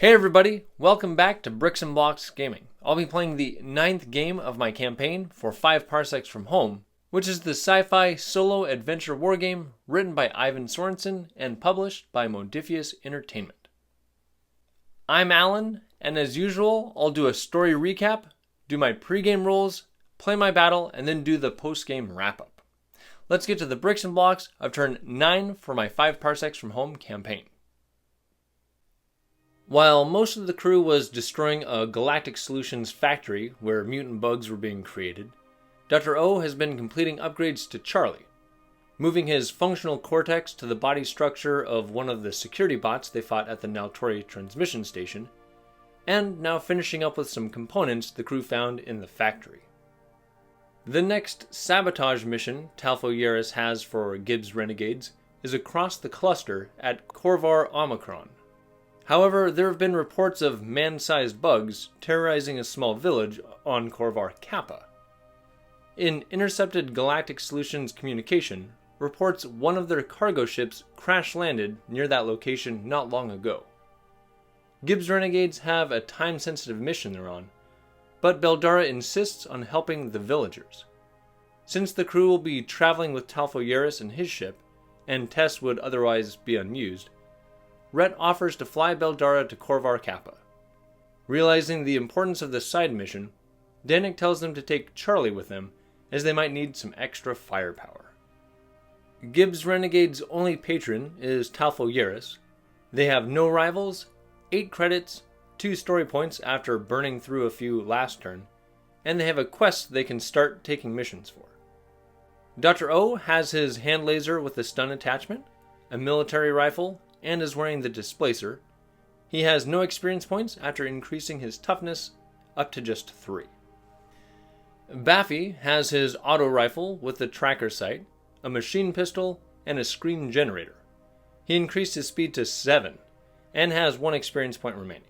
Hey everybody, welcome back to Bricks and Blocks Gaming. I'll be playing the 9th game of my campaign for 5 Parsecs from Home, which is the sci-fi solo adventure wargame written by Ivan Sorensen and published by Modifius Entertainment. I'm Alan, and as usual, I'll do a story recap, do my pre-game rolls, play my battle, and then do the post-game wrap-up. Let's get to the bricks and blocks of turn 9 for my 5 Parsecs from Home campaign. While most of the crew was destroying a Galactic Solutions factory where mutant bugs were being created, Dr. O has been completing upgrades to Charlie, moving his functional cortex to the body structure of one of the security bots they fought at the Naltori transmission station, and now finishing up with some components the crew found in the factory. The next sabotage mission Talfo Yaris has for Gibbs Renegades is across the cluster at Korvar Omicron. However, there have been reports of man-sized bugs terrorizing a small village on Korvar Kappa. In intercepted Galactic Solutions communication, reports one of their cargo ships crash-landed near that location not long ago. Gibbs Renegades have a time-sensitive mission they're on, but Beldara insists on helping the villagers. Since the crew will be traveling with Talfo Yaris and his ship, and Tess would otherwise be unused, Rhett offers to fly Beldara to Korvar Kappa. Realizing the importance of this side mission, Danik tells them to take Charlie with them, as they might need some extra firepower. Gibbs Renegade's only patron is Talfo Yaris. They have no rivals, 8 credits, 2 story points after burning through a few last turn, and they have a quest they can start taking missions for. Dr. O has his hand laser with the stun attachment, a military rifle, and is wearing the displacer. He has no experience points after increasing his toughness up to just 3. Baffy has his auto rifle with the tracker sight, a machine pistol, and a screen generator. He increased his speed to 7, and has 1 experience point remaining.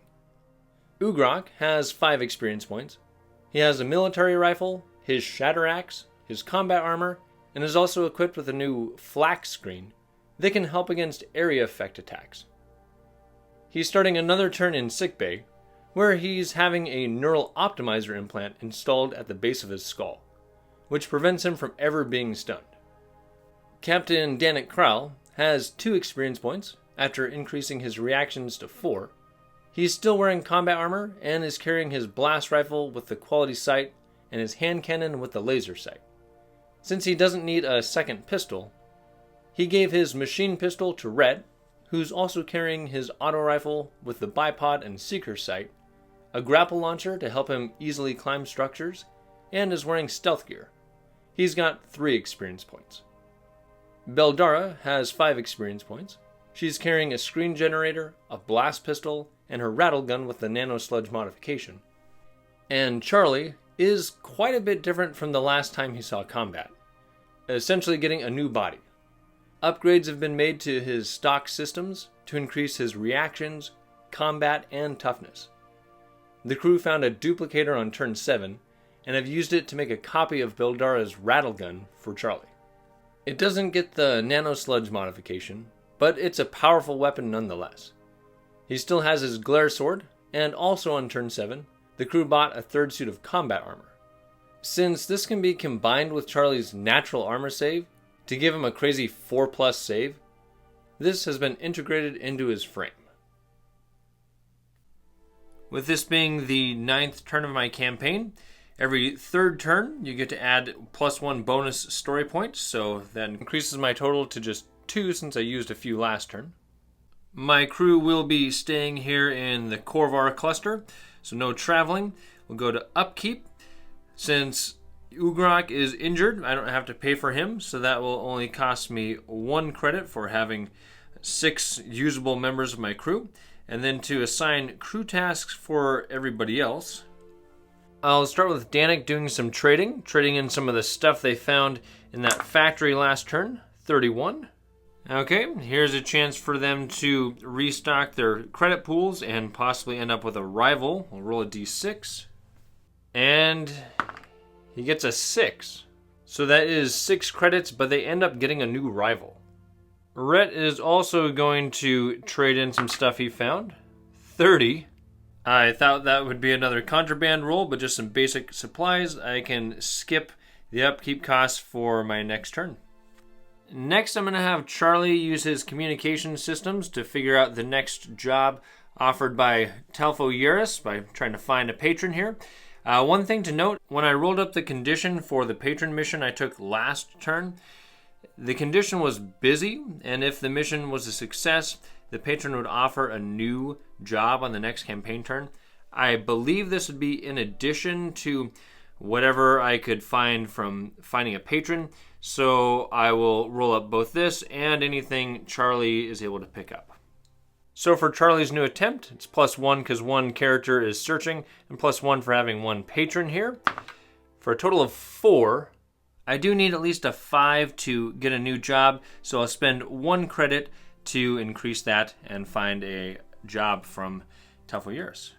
Ugrok has 5 experience points. He has a military rifle, his shatter axe, his combat armor, and is also equipped with a new flak screen. They can help against area effect attacks. He's starting another turn in sickbay, where he's having a neural optimizer implant installed at the base of his skull, which prevents him from ever being stunned. Captain Danik Krall has 2 experience points after increasing his reactions to 4. He's still wearing combat armor and is carrying his blast rifle with the quality sight and his hand cannon with the laser sight. Since he doesn't need a second pistol, he gave his machine pistol to Red, who's also carrying his auto rifle with the bipod and seeker sight, a grapple launcher to help him easily climb structures, and is wearing stealth gear. He's got 3 experience points. Beldara has 5 experience points. She's carrying a screen generator, a blast pistol, and her rattle gun with the nano sludge modification. And Charlie is quite a bit different from the last time he saw combat, essentially getting a new body. Upgrades have been made to his stock systems to increase his reactions, combat, and toughness. The crew found a duplicator on turn 7 and have used it to make a copy of Beldara's rattle gun for Charlie. It doesn't get the nano sludge modification, but it's a powerful weapon nonetheless. He still has his glare sword, and also on turn 7, the crew bought a 3rd suit of combat armor. Since this can be combined with Charlie's natural armor save, to give him a crazy 4+ save, this has been integrated into his frame. With this being the 9th turn of my campaign, every 3rd turn you get to add +1 bonus story point, so that increases my total to just 2 since I used a few last turn. My crew will be staying here in the Korvar cluster, so no traveling. We'll go to upkeep. Since Ugrok is injured, I don't have to pay for him, so that will only cost me 1 credit for having 6 usable members of my crew, and then to assign crew tasks for everybody else. I'll start with Danik doing some trading in some of the stuff they found in that factory last turn, 31. Okay, here's a chance for them to restock their credit pools and possibly end up with a rival. We'll roll a d6. And he gets a 6. So that is 6 credits, but they end up getting a new rival. Rhett is also going to trade in some stuff he found. 30. I thought that would be another contraband roll, but just some basic supplies. I can skip the upkeep costs for my next turn. Next, I'm going to have Charlie use his communication systems to figure out the next job offered by Talfo Yuris by trying to find a patron here. One thing to note, when I rolled up the condition for the patron mission I took last turn, the condition was busy, and if the mission was a success, the patron would offer a new job on the next campaign turn. I believe this would be in addition to whatever I could find from finding a patron, so I will roll up both this and anything Charlie is able to pick up. So for Charlie's new attempt, it's +1 because one character is searching, and +1 for having one patron here. For a total of 4, I do need at least a 5 to get a new job, so I'll spend 1 credit to increase that and find a job from Talfo Yuris.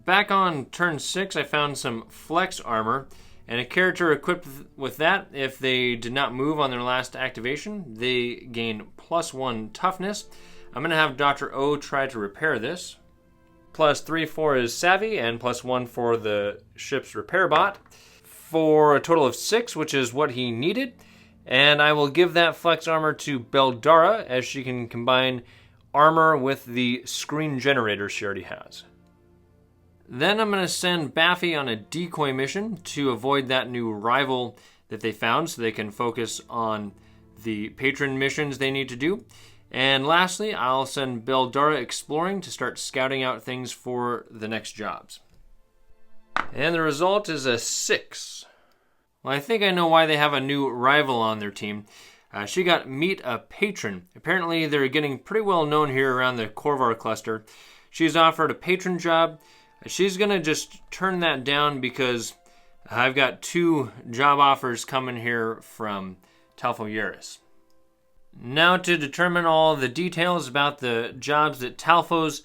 Back on turn 6, I found some flex armor, and a character equipped with that, if they did not move on their last activation, they gain +1 toughness. I'm going to have Dr. O try to repair this. +3 for his savvy, and +1 for the ship's repair bot, for a total of 6, which is what he needed. And I will give that flex armor to Beldara, as she can combine armor with the screen generator she already has. Then I'm going to send Baffy on a decoy mission to avoid that new rival that they found, so they can focus on the patron missions they need to do. And lastly, I'll send Beldara exploring to start scouting out things for the next jobs. And the result is a 6. Well, I think I know why they have a new rival on their team. She got Meet a Patron. Apparently, they're getting pretty well known here around the Corvar cluster. She's offered a patron job. She's going to just turn that down because I've got 2 job offers coming here from Talfo Yuris. Now to determine all the details about the jobs that Talfo's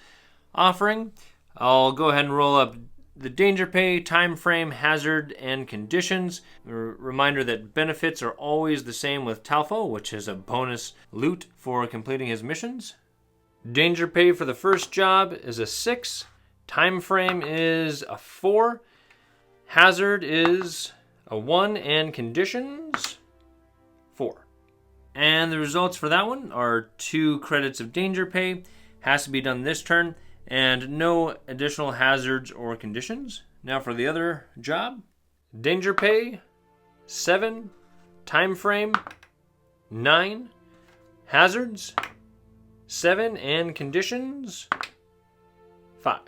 offering, I'll go ahead and roll up the danger pay, time frame, hazard, and conditions. A reminder that benefits are always the same with Talfo, which is a bonus loot for completing his missions. Danger pay for the first job is a 6. Time frame is a 4. Hazard is a 1. And conditions, 4. And the results for that one are 2 credits of danger pay. Has to be done this turn. And no additional hazards or conditions. Now for the other job. Danger pay, 7. Time frame, 9. Hazards, 7. And conditions, 5.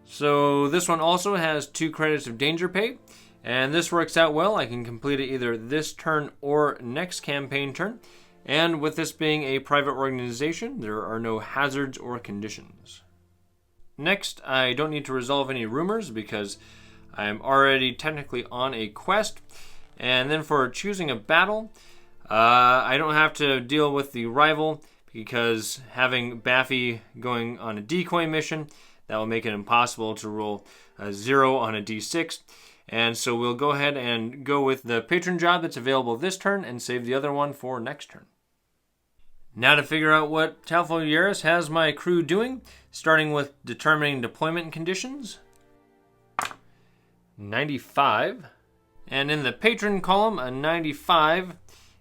So this one also has 2 credits of danger pay. And this works out well. I can complete it either this turn or next campaign turn. And with this being a private organization, there are no hazards or conditions. Next, I don't need to resolve any rumors because I'm already technically on a quest. And then for choosing a battle, I don't have to deal with the rival because having Baffy going on a decoy mission, that will make it impossible to roll a 0 on a d6. And so we'll go ahead and go with the patron job that's available this turn and save the other one for next turn. Now to figure out what Talfo Yuris has my crew doing, starting with determining deployment conditions. 95. And in the patron column, a 95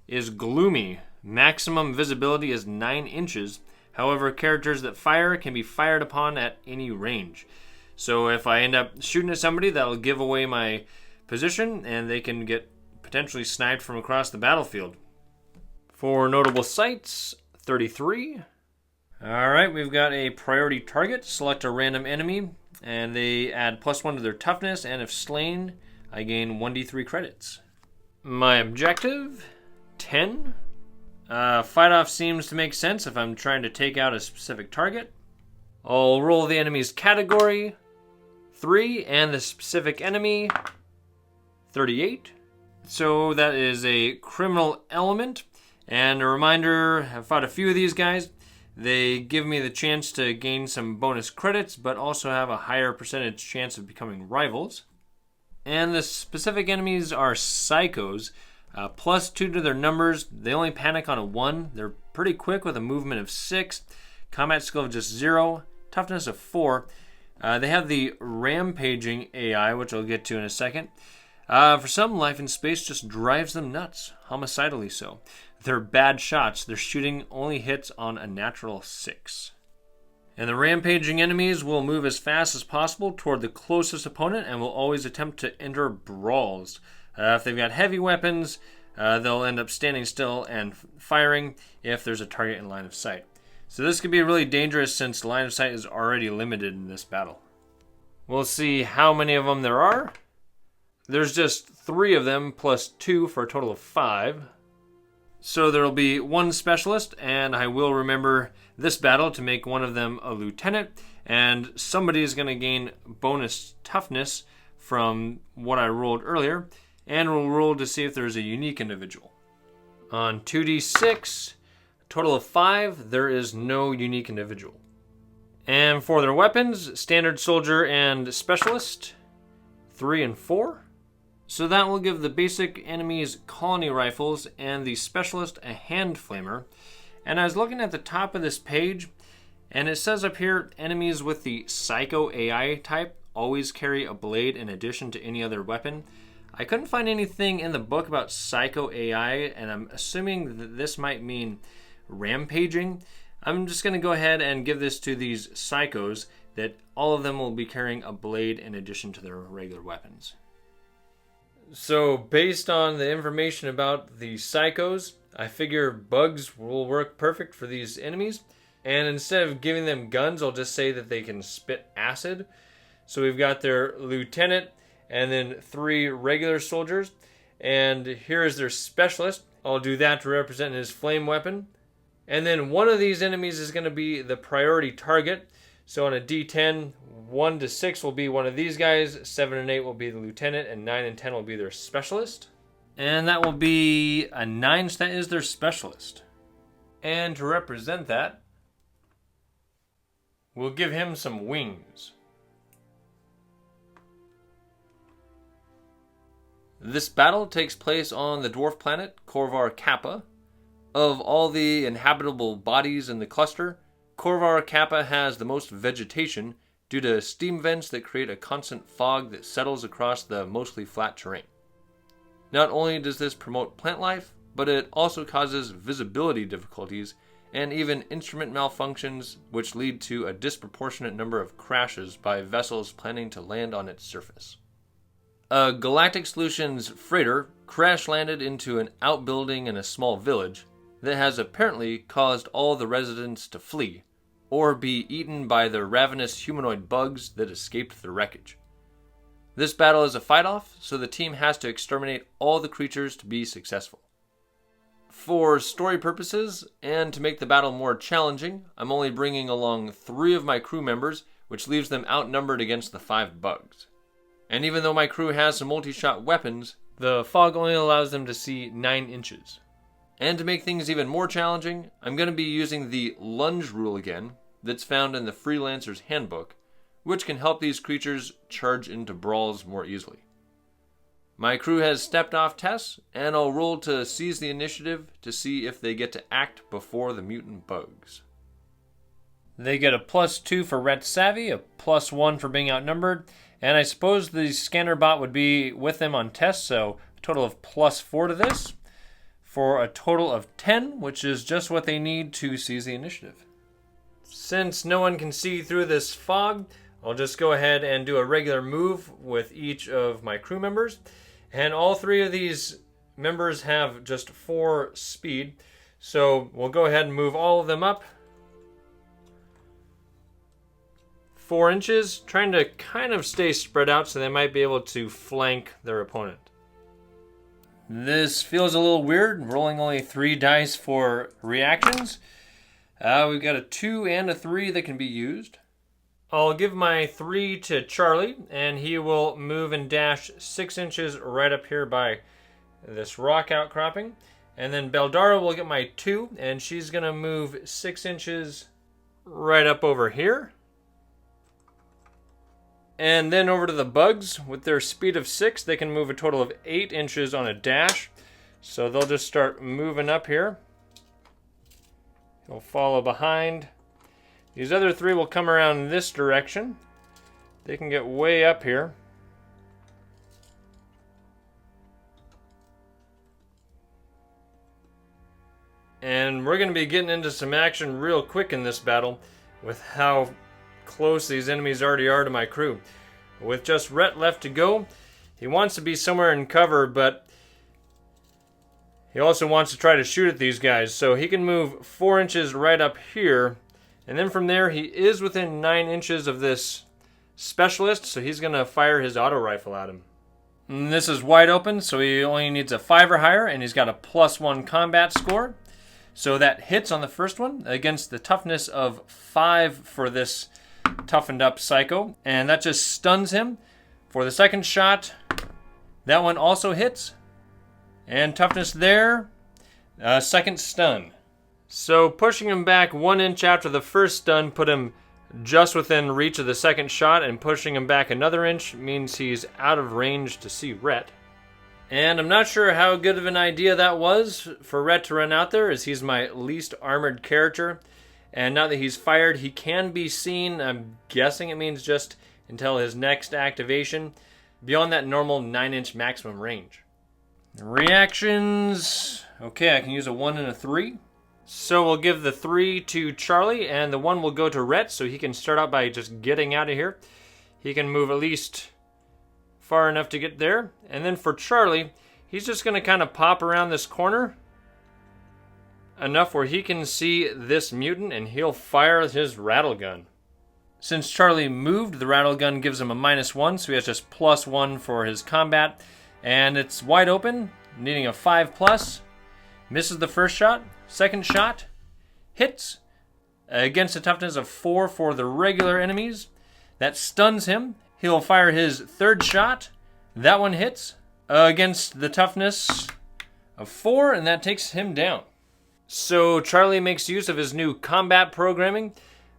is gloomy. Maximum visibility is 9 inches. However, characters that fire can be fired upon at any range. So if I end up shooting at somebody, that'll give away my position, and they can get potentially sniped from across the battlefield. For notable sights, 33. Alright, we've got a priority target. Select a random enemy, and they add +1 to their toughness, and if slain, I gain 1d3 credits. My objective, 10. Fight off seems to make sense if I'm trying to take out a specific target. I'll roll the enemy's category, 3, and the specific enemy, 38. So that is a criminal element. And a reminder, I've fought a few of these guys. They give me the chance to gain some bonus credits, but also have a higher percentage chance of becoming rivals. And the specific enemies are psychos. +2 to their numbers. They only panic on a 1. They're pretty quick with a movement of 6. Combat skill of just 0. toughness of 4. They have the rampaging AI, which I'll get to in a second. For some, life in space just drives them nuts, homicidally so. They're bad shots. Their shooting only hits on a natural 6. And the rampaging enemies will move as fast as possible toward the closest opponent and will always attempt to enter brawls. If they've got heavy weapons, they'll end up standing still and firing if there's a target in line of sight. So this could be really dangerous since line of sight is already limited in this battle. We'll see how many of them there are. There's just 3 of them plus 2 for a total of 5. So there will be 1 specialist, and I will remember this battle to make one of them a lieutenant, and somebody is going to gain bonus toughness from what I rolled earlier, and we'll roll to see if there's a unique individual. On 2d6, total of 5, there is no unique individual. And for their weapons, standard soldier and specialist, 3 and 4. So that will give the basic enemies colony rifles and the specialist a hand flamer. And I was looking at the top of this page, and it says up here, enemies with the Psycho AI type always carry a blade in addition to any other weapon. I couldn't find anything in the book about Psycho AI, and I'm assuming that this might mean rampaging. I'm just going to go ahead and give this to these psychos, that all of them will be carrying a blade in addition to their regular weapons. So based on the information about the psychos, I figure bugs will work perfect for these enemies. And instead of giving them guns, I'll just say that they can spit acid. So we've got their lieutenant and then 3 regular soldiers. And here is their specialist. I'll do that to represent his flame weapon. And then one of these enemies is going to be the priority target. So on a D10, 1 to 6 will be one of these guys, 7 and 8 will be the lieutenant, and 9 and 10 will be their specialist. And that will be a 9, so that is their specialist. And to represent that, we'll give him some wings. This battle takes place on the dwarf planet Corvar Kappa. Of all the inhabitable bodies in the cluster, Corvar Kappa has the most vegetation due to steam vents that create a constant fog that settles across the mostly flat terrain. Not only does this promote plant life, but it also causes visibility difficulties and even instrument malfunctions, which lead to a disproportionate number of crashes by vessels planning to land on its surface. A Galactic Solutions freighter crash-landed into an outbuilding in a small village that has apparently caused all the residents to flee, or be eaten by the ravenous humanoid bugs that escaped the wreckage. This battle is a fight-off, so the team has to exterminate all the creatures to be successful. For story purposes, and to make the battle more challenging, I'm only bringing along 3 of my crew members, which leaves them outnumbered against the 5 bugs. And even though my crew has some multi-shot weapons, the fog only allows them to see 9 inches. And to make things even more challenging, I'm going to be using the lunge rule again, that's found in the Freelancer's Handbook, which can help these creatures charge into brawls more easily. My crew has stepped off tests, and I'll roll to seize the initiative to see if they get to act before the mutant bugs. They get a +2 for Ret Savvy, a +1 for being outnumbered, and I suppose the scanner bot would be with them on tests, so a total of +4 to this, for a total of 10, which is just what they need to seize the initiative. Since no one can see through this fog, I'll just go ahead and do a regular move with each of my crew members. And all 3 of these members have just 4 speed. So we'll go ahead and move all of them up 4 inches, trying to kind of stay spread out so they might be able to flank their opponent. This feels a little weird, rolling only 3 dice for reactions. We've got a 2 and a 3 that can be used. I'll give my 3 to Charlie, and he will move and dash 6 inches right up here by this rock outcropping. And then Beldara will get my 2, and she's going to move 6 inches right up over here. And then over to the bugs. With their speed of 6, they can move a total of 8 inches on a dash. So they'll just start moving up here. He'll follow behind These other 3 will come around this direction. They can get way up here. And we're going to be getting into some action real quick in this battle with how close these enemies already are to my crew. With just Rhett left to go, he wants to be somewhere in cover, but he also wants to try to shoot at these guys. So he can move 4 inches right up here. And then from there, he is within 9 inches of this specialist, so he's going to fire his auto rifle at him. And this is wide open, so he only needs a 5 or higher, and he's got a +1 combat score. So that hits on the first one against the toughness of 5 for this toughened up psycho. And that just stuns him. For the second shot, that one also hits. And toughness there, second stun. So pushing him back 1 inch after the first stun put him just within reach of the second shot, and pushing him back another inch means he's out of range to see Rhett. And I'm not sure how good of an idea that was for Rhett to run out there, as he's my least armored character. And now that he's fired, he can be seen. I'm guessing it means just until his next activation, beyond that normal 9-inch maximum range. Reactions. Okay, I can use a 1 and a 3. So we'll give the 3 to Charlie, and the 1 will go to Rhett, so he can start out by just getting out of here. He can move at least far enough to get there. And then for Charlie, he's just going to kind of pop around this corner enough where he can see this mutant, and he'll fire his rattle gun. Since Charlie moved, the rattle gun gives him a -1, so he has just +1 for his combat. And it's wide open, needing a 5+. Misses the first shot. Second shot hits against a toughness of 4 for the regular enemies. That stuns him. He'll fire his third shot. That one hits against the toughness of 4, and that takes him down. So Charlie makes use of his new combat programming,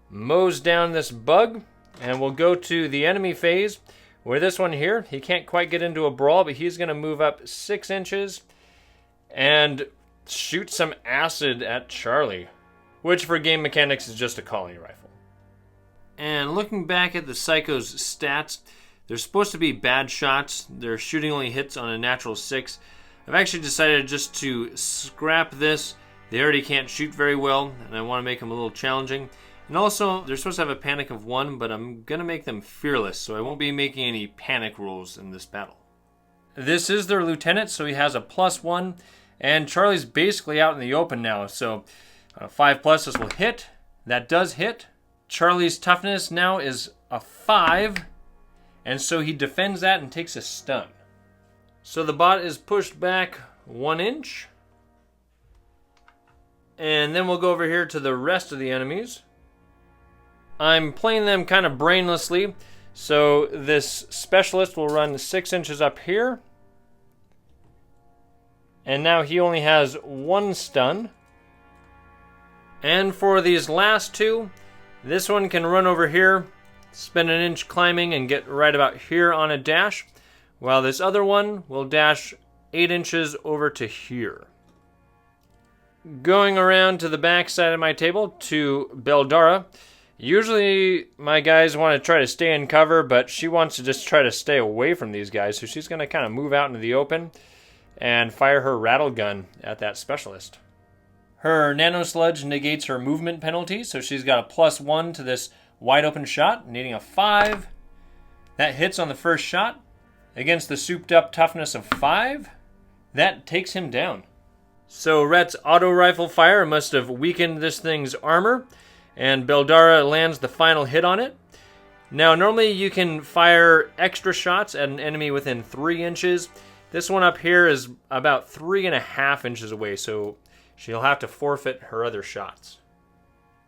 mows down this bug, and we'll go to the enemy phase, where this one here, he can't quite get into a brawl, but he's going to move up 6 inches and shoot some acid at Charlie, which for game mechanics is just a colony rifle. And looking back at the Psycho's stats, they're supposed to be bad shots. They're shooting only hits on a natural 6. I've actually decided just to scrap this. They already can't shoot very well, and I want to make them a little challenging. And also, they're supposed to have a panic of 1, but I'm going to make them fearless, so I won't be making any panic rules in this battle. This is their lieutenant, so he has a +1, and Charlie's basically out in the open now, so 5+ will hit. That does hit. Charlie's toughness now is a 5, and so he defends that and takes a stun. So the bot is pushed back 1 inch. And then we'll go over here to the rest of the enemies. I'm playing them kind of brainlessly, so this specialist will run 6 inches up here. And now he only has 1 stun. And for these last 2, this one can run over here, spend 1 inch climbing, and get right about here on a dash, while this other one will dash 8 inches over to here. Going around to the back side of my table to Beldara. Usually my guys want to try to stay in cover, but she wants to just try to stay away from these guys, so she's going to kind of move out into the open and fire her rattle gun at that specialist. Her nano sludge negates her movement penalty, so she's got a +1 to this wide open shot, needing a 5. That hits on the first shot. Against the souped up toughness of 5, that takes him down. So Rhett's auto rifle fire must have weakened this thing's armor, and Beldara lands the final hit on it. Now normally you can fire extra shots at an enemy within 3 inches. This one up here is about 3.5 inches away, so she'll have to forfeit her other shots.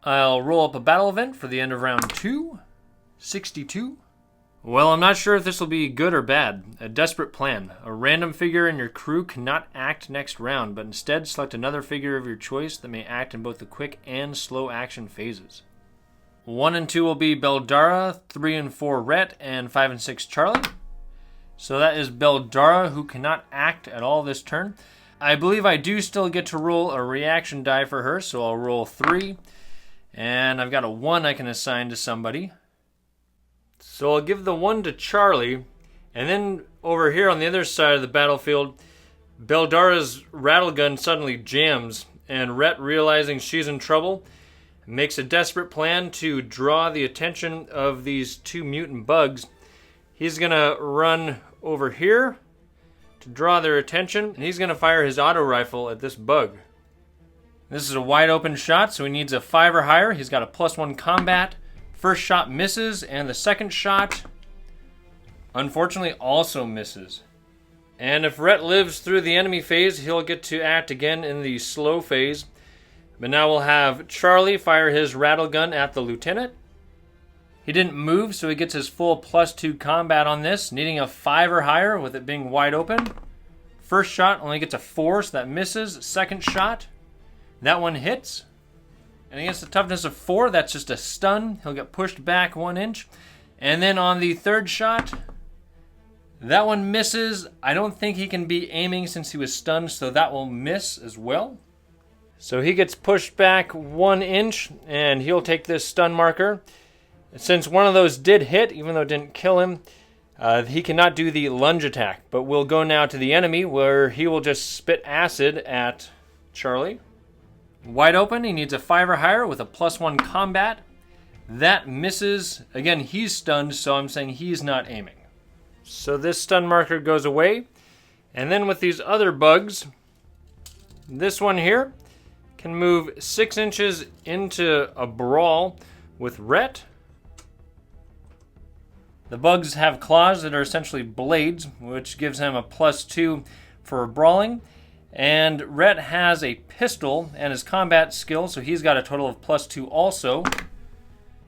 I'll roll up a battle event for the end of round 2. 62. Well, I'm not sure if this will be good or bad. A desperate plan. A random figure in your crew cannot act next round, but instead select another figure of your choice that may act in both the quick and slow action phases. 1 and 2 will be Beldara, 3 and 4 Rhett, and 5 and 6 Charlie. So that is Beldara, who cannot act at all this turn. I believe I do still get to roll a reaction die for her, so I'll roll 3. And I've got a 1 I can assign to somebody. So I'll give the 1 to Charlie. And then over here on the other side of the battlefield, Beldara's rattle gun suddenly jams. And Rhett, realizing she's in trouble, makes a desperate plan to draw the attention of these 2 mutant bugs. He's going to run over here to draw their attention, and he's going to fire his auto rifle at this bug. This is a wide open shot, so he needs a 5 or higher. He's got a +1 combat. First shot misses, and the second shot, unfortunately, also misses. And if Rhett lives through the enemy phase, he'll get to act again in the slow phase. But now we'll have Charlie fire his rattle gun at the lieutenant. He didn't move, so he gets his full +2 combat on this, needing a 5 or higher with it being wide open. First shot only gets a 4, so that misses. Second shot, that one hits. And against a toughness of 4, that's just a stun. He'll get pushed back 1 inch. And then on the third shot, that one misses. I don't think he can be aiming since he was stunned, so that will miss as well. So he gets pushed back 1 inch, and he'll take this stun marker. Since one of those did hit, even though it didn't kill him, he cannot do the lunge attack. But we'll go now to the enemy, where he will just spit acid at Charlie. Wide open, he needs a 5 or higher with a +1 combat. That misses. Again, he's stunned, so I'm saying he's not aiming. So this stun marker goes away. And then with these other bugs, this one here can move 6 inches into a brawl with Rhett. The bugs have claws that are essentially blades, which gives him a +2 for brawling. And Rhett has a pistol and his combat skill, so he's got a total of +2 also.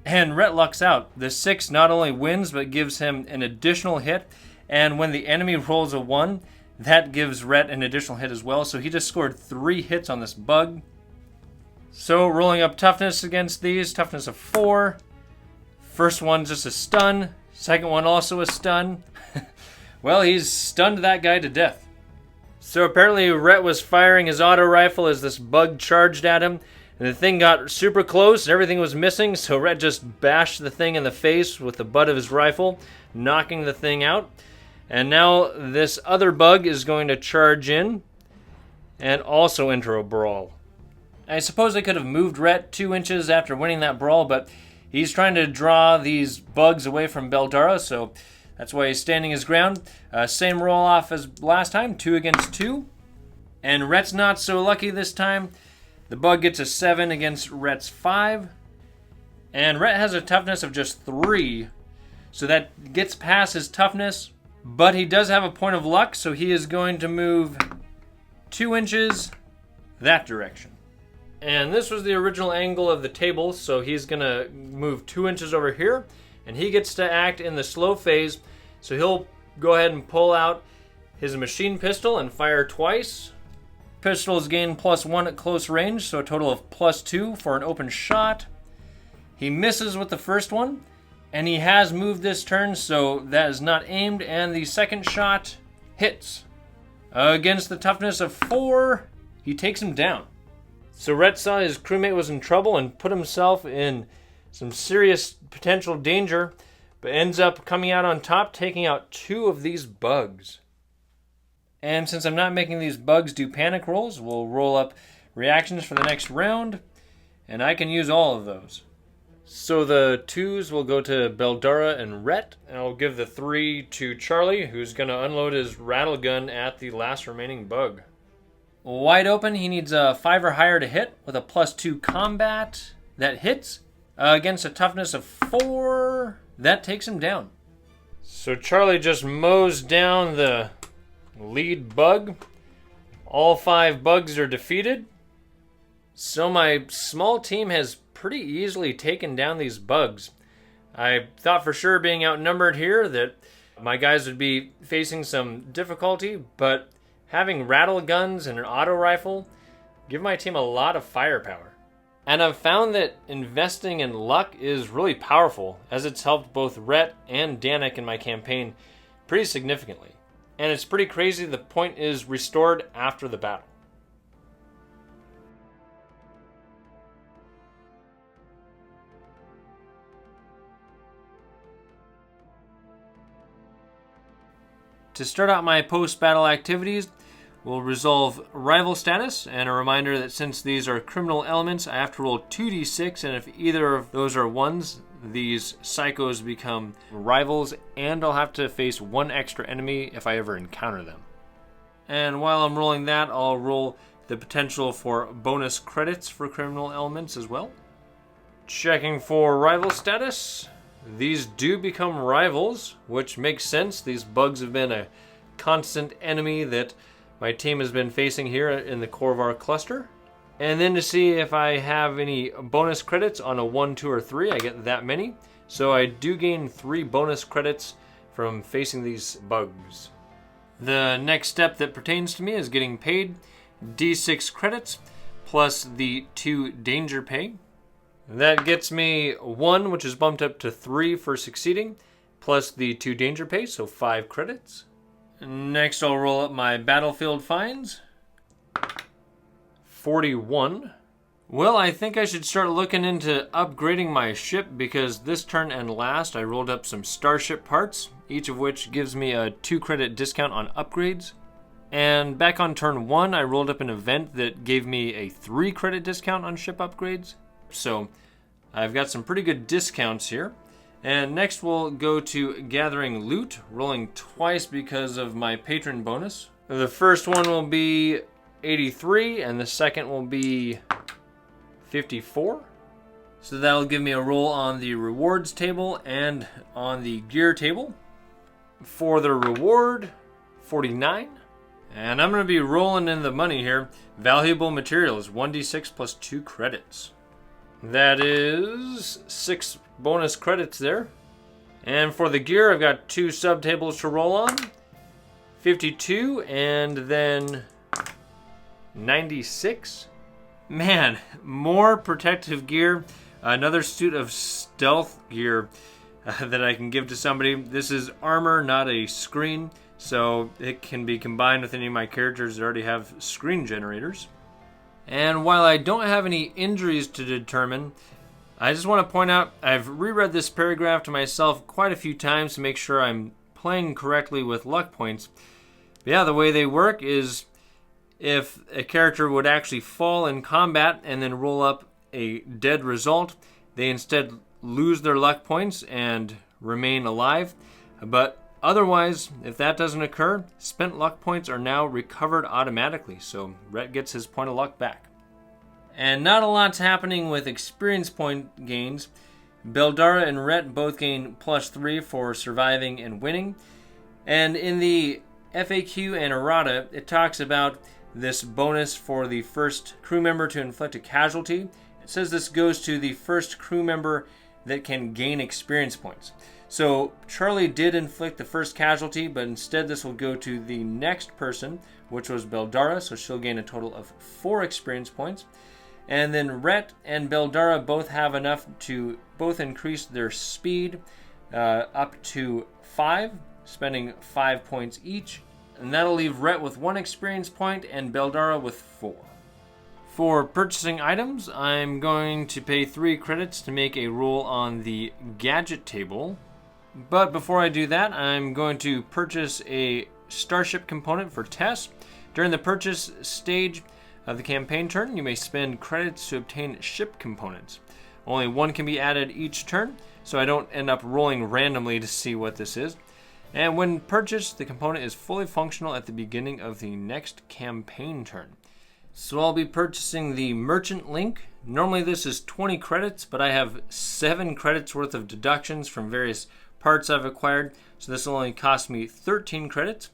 And Rhett lucks out. The 6 not only wins, but gives him an additional hit. And when the enemy rolls a 1, that gives Rhett an additional hit as well. So he just scored 3 hits on this bug. So rolling up toughness against these, toughness of 4. First one's just a stun. Second one also a stun. Well, he's stunned that guy to death. So apparently Rhett was firing his auto rifle as this bug charged at him. And the thing got super close and everything was missing. So Rhett just bashed the thing in the face with the butt of his rifle, knocking the thing out. And now this other bug is going to charge in and also enter a brawl. I suppose I could have moved Rhett 2 inches after winning that brawl, but he's trying to draw these bugs away from Beldara, so that's why he's standing his ground. Same roll off as last time, 2 against 2. And Rhett's not so lucky this time. The bug gets a 7 against Rhett's 5. And Rhett has a toughness of just 3, so that gets past his toughness. But he does have a point of luck, so he is going to move 2 inches that direction. And this was the original angle of the table, so he's going to move 2 inches over here. And he gets to act in the slow phase, so he'll go ahead and pull out his machine pistol and fire twice. Pistol is gained +1 at close range, so a total of +2 for an open shot. He misses with the first one, and he has moved this turn, so that is not aimed. And the second shot hits. Against the toughness of 4, he takes him down. So Rhett saw his crewmate was in trouble and put himself in some serious potential danger, but ends up coming out on top, taking out 2 of these bugs. And since I'm not making these bugs do panic rolls, we'll roll up reactions for the next round, and I can use all of those. So the 2s will go to Beldara and Rhett, and I'll give the 3 to Charlie, who's going to unload his rattle gun at the last remaining bug. Wide open, he needs a 5 or higher to hit with a +2 combat. That hits. Against a toughness of 4, that takes him down. So Charlie just mows down the lead bug. All 5 bugs are defeated. So my small team has pretty easily taken down these bugs. I thought for sure, being outnumbered here, that my guys would be facing some difficulty, but having rattle guns and an auto rifle give my team a lot of firepower. And I've found that investing in luck is really powerful, as it's helped both Rhett and Danik in my campaign pretty significantly. And it's pretty crazy the point is restored after the battle. To start out my post-battle activities, we'll resolve rival status, and a reminder that since these are criminal elements, I have to roll 2d6, and if either of those are ones, these psychos become rivals, and I'll have to face one extra enemy if I ever encounter them. And while I'm rolling that, I'll roll the potential for bonus credits for criminal elements as well. Checking for rival status. These do become rivals, which makes sense. These bugs have been a constant enemy that my team has been facing here in the core of our cluster. And then to see if I have any bonus credits on a 1, 2, or 3, I get that many. So I do gain 3 bonus credits from facing these bugs. The next step that pertains to me is getting paid D6 credits plus the 2 danger pay. That gets me 1, which is bumped up to 3 for succeeding, plus the 2 danger pay, so 5 credits. Next, I'll roll up my battlefield finds. 41. Well, I think I should start looking into upgrading my ship because this turn and last I rolled up some starship parts, each of which gives me a 2 credit discount on upgrades. And back on turn 1, I rolled up an event that gave me a 3 credit discount on ship upgrades. So I've got some pretty good discounts here. And next we'll go to gathering loot, rolling twice because of my patron bonus. The first one will be 83 and the second will be 54. So that'll give me a roll on the rewards table and on the gear table. For the reward, 49. And I'm going to be rolling in the money here. Valuable materials, 1d6 plus 2 credits. That is 6 bonus credits there. And for the gear, I've got 2 subtables to roll on. 52 and then 96. Man, more protective gear. Another suit of stealth gear that I can give to somebody. This is armor, not a screen. So it can be combined with any of my characters that already have screen generators. And while I don't have any injuries to determine, I just want to point out I've reread this paragraph to myself quite a few times to make sure I'm playing correctly with luck points. But yeah, the way they work is if a character would actually fall in combat and then roll up a dead result, they instead lose their luck points and remain alive. But otherwise, if that doesn't occur, spent luck points are now recovered automatically, so Rhett gets his point of luck back. And not a lot's happening with experience point gains. Beldara and Rhett both gain +3 for surviving and winning. And in the FAQ and errata, it talks about this bonus for the first crew member to inflict a casualty. It says this goes to the first crew member that can gain experience points. So Charlie did inflict the first casualty, but instead this will go to the next person, which was Beldara, so she'll gain a total of 4 experience points. And then Rhett and Beldara both have enough to both increase their speed up to 5, spending 5 points each. And that'll leave Rhett with 1 experience point and Beldara with 4. For purchasing items, I'm going to pay 3 credits to make a roll on the gadget table. But before I do that, I'm going to purchase a starship component for Tess. During the purchase stage of the campaign turn, you may spend credits to obtain ship components. Only 1 can be added each turn, so I don't end up rolling randomly to see what this is. And when purchased, the component is fully functional at the beginning of the next campaign turn. So I'll be purchasing the Merchant Link. Normally this is 20 credits, but I have 7 credits worth of deductions from various parts I've acquired, so this will only cost me 13 credits.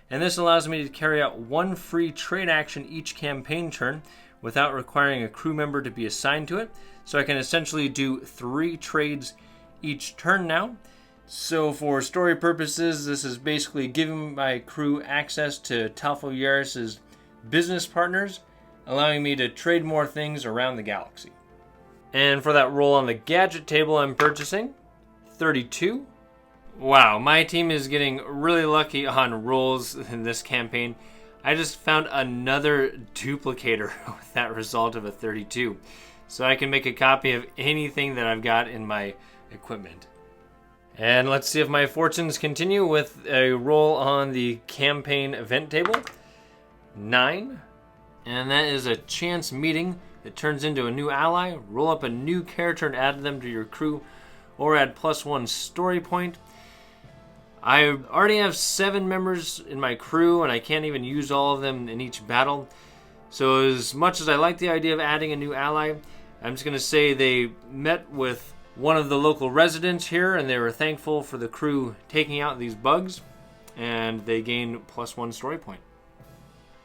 And this allows me to carry out 1 free trade action each campaign turn without requiring a crew member to be assigned to it. So I can essentially do 3 trades each turn now. So for story purposes, this is basically giving my crew access to Talfo Yaris's business partners, allowing me to trade more things around the galaxy. And for that roll on the gadget table, I'm purchasing 32. Wow, my team is getting really lucky on rolls in this campaign. I just found another duplicator with that result of a 32. So I can make a copy of anything that I've got in my equipment. And let's see if my fortunes continue with a roll on the campaign event table. 9. And that is a chance meeting that turns into a new ally. Roll up a new character and add them to your crew, or add +1 story point. I already have 7 members in my crew, and I can't even use all of them in each battle. So as much as I like the idea of adding a new ally, I'm just going to say they met with one of the local residents here, and they were thankful for the crew taking out these bugs, and they gain +1 story point.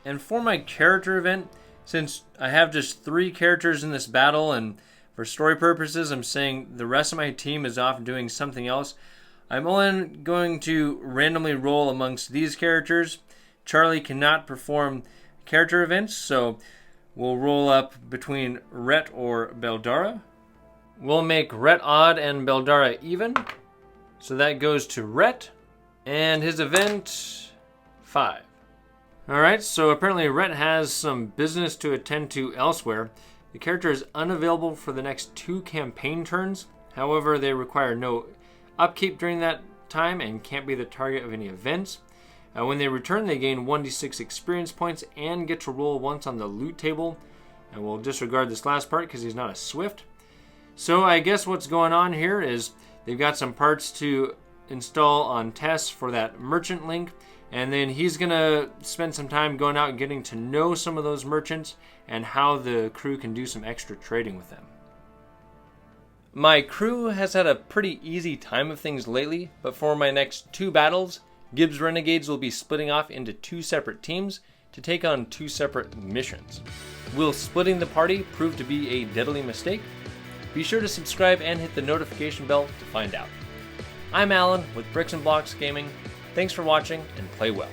And for my character event, since I have just 3 characters in this battle, and for story purposes I'm saying the rest of my team is off doing something else, I'm only going to randomly roll amongst these characters. Charlie cannot perform character events, so we'll roll up between Rhett or Beldara. We'll make Rhett odd and Beldara even. So that goes to Rhett, and his event, 5. Alright, so apparently Rhett has some business to attend to elsewhere. The character is unavailable for the next 2 campaign turns. However, they require no upkeep during that time and can't be the target of any events. When they return, they gain 1d6 experience points and get to roll once on the loot table. And we'll disregard this last part because he's not a swift. So I guess what's going on here is they've got some parts to install on Tess for that merchant link. And then he's going to spend some time going out and getting to know some of those merchants and how the crew can do some extra trading with them. My crew has had a pretty easy time of things lately, but for my next 2 battles, Gibbs Renegades will be splitting off into 2 separate teams to take on 2 separate missions. Will splitting the party prove to be a deadly mistake? Be sure to subscribe and hit the notification bell to find out. I'm Alan with Bricks and Blocks Gaming. Thanks for watching and play well.